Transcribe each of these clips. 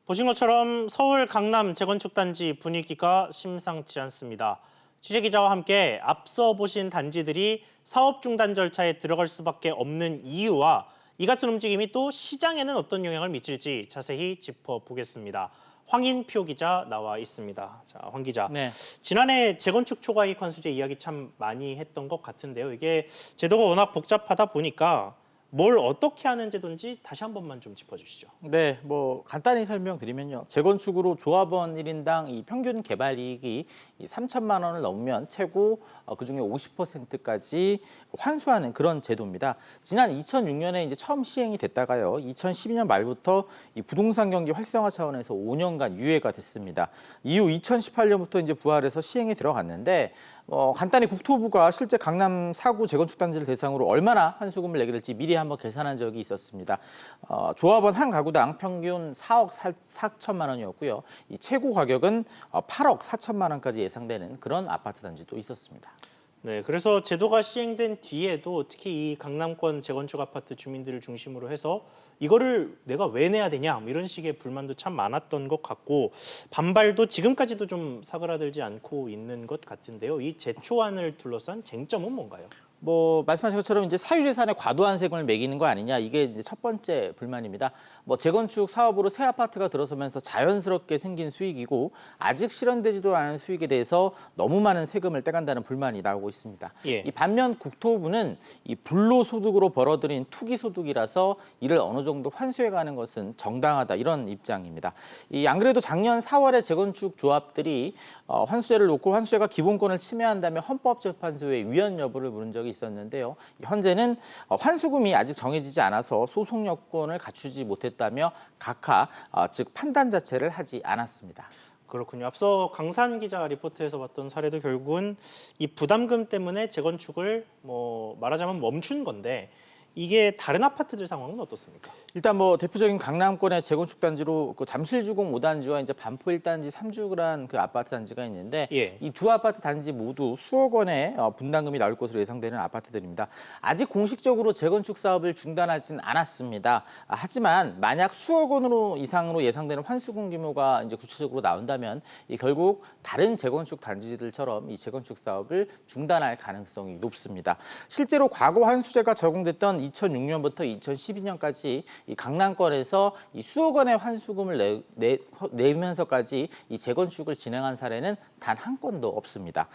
보신 것처럼 서울 강남 재건축 단지 분위기가 심상치 않습니다. 취재 기자와 함께 앞서 보신 단지들이 사업 중단 절차에 들어갈 수밖에 없는 이유와 이 같은 움직임이 또 시장에는 어떤 영향을 미칠지 자세히 짚어보겠습니다. 황인표 기자 나와 있습니다. 자, 황 기자. 네. 지난해 재건축 초과이익 환수제 이야기 참 많이 했던 것 같은데요. 이게 제도가 워낙 복잡하다 보니까 뭘 어떻게 하는 제도인지 다시 한 번만 좀 짚어주시죠. 네, 간단히 설명드리면요. 재건축으로 조합원 1인당 이 평균 개발이익이 3천만 원을 넘으면 최고 그중에 50%까지 환수하는 그런 제도입니다. 지난 2006년에 이제 처음 시행이 됐다가요. 2012년 말부터 이 부동산 경기 활성화 차원에서 5년간 유예가 됐습니다. 이후 2018년부터 이제 부활해서 시행에 들어갔는데 간단히 국토부가 실제 강남 4구 재건축 단지를 대상으로 얼마나 환수금을 내게 될지 미리 한번 계산한 적이 있었습니다. 조합원 한 가구당 평균 4억 4천만 원이었고요. 이 최고 가격은 8억 4천만 원까지 예상되는 그런 아파트 단지도 있었습니다. 네, 그래서 제도가 시행된 뒤에도 특히 이 강남권 재건축 아파트 주민들을 중심으로 해서 이거를 내가 왜 내야 되냐 이런 식의 불만도 참 많았던 것 같고 반발도 지금까지도 좀 사그라들지 않고 있는 것 같은데요. 이 제초안을 둘러싼 쟁점은 뭔가요? 말씀하신 것처럼 이제 사유재산에 과도한 세금을 매기는 거 아니냐, 이게 이제 첫 번째 불만입니다. 재건축 사업으로 새 아파트가 들어서면서 자연스럽게 생긴 수익이고 아직 실현되지도 않은 수익에 대해서 너무 많은 세금을 떼간다는 불만이 나오고 있습니다. 예. 이 반면 국토부는 이 불로소득으로 벌어들인 투기소득이라서 이를 어느 정도 환수해가는 것은 정당하다, 이런 입장입니다. 안 그래도 작년 4월에 재건축 조합들이 환수제를 놓고 환수제가 기본권을 침해한다며 헌법재판소에 위헌 여부를 물은 적이 있었는데요. 현재는 환수금이 아직 정해지지 않아서 소송 여건을 갖추지 못했다며 각하 즉 판단 자체를 하지 않았습니다. 그렇군요. 앞서 강산 기자가 리포트에서 봤던 사례도 결국은 이 부담금 때문에 재건축을 말하자면 멈춘 건데 이게 다른 아파트들 상황은 어떻습니까? 일단 대표적인 강남권의 재건축 단지로 그 잠실주공 5단지와 이제 반포 1단지 3주란 그 아파트 단지가 있는데 예. 이 두 아파트 단지 모두 수억 원의 분담금이 나올 것으로 예상되는 아파트들입니다. 아직 공식적으로 재건축 사업을 중단하지는 않았습니다. 하지만 만약 수억 원으로 이상으로 예상되는 환수금 규모가 이제 구체적으로 나온다면 결국 다른 재건축 단지들처럼 이 재건축 사업을 중단할 가능성이 높습니다. 실제로 과거 환수제가 적용됐던 2006년부터 2012년까지 이 강남권에서 이 수억 원의 환수금을 내면서까지 이 재건축을 진행한 사례는 단 한 건도 없습니다.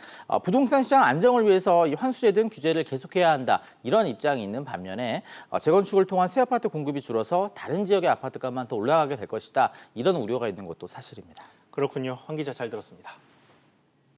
부동산 시장 안정을 위해서 이 환수제 등 규제를 계속해야 한다, 이런 입장이 있는 반면에 재건축을 통한 새 아파트 공급이 줄어서 다른 지역의 아파트 값만 더 올라가게 될 것이다, 이런 우려가 있는 것도 사실입니다. 그렇군요. 황 기자 잘 들었습니다.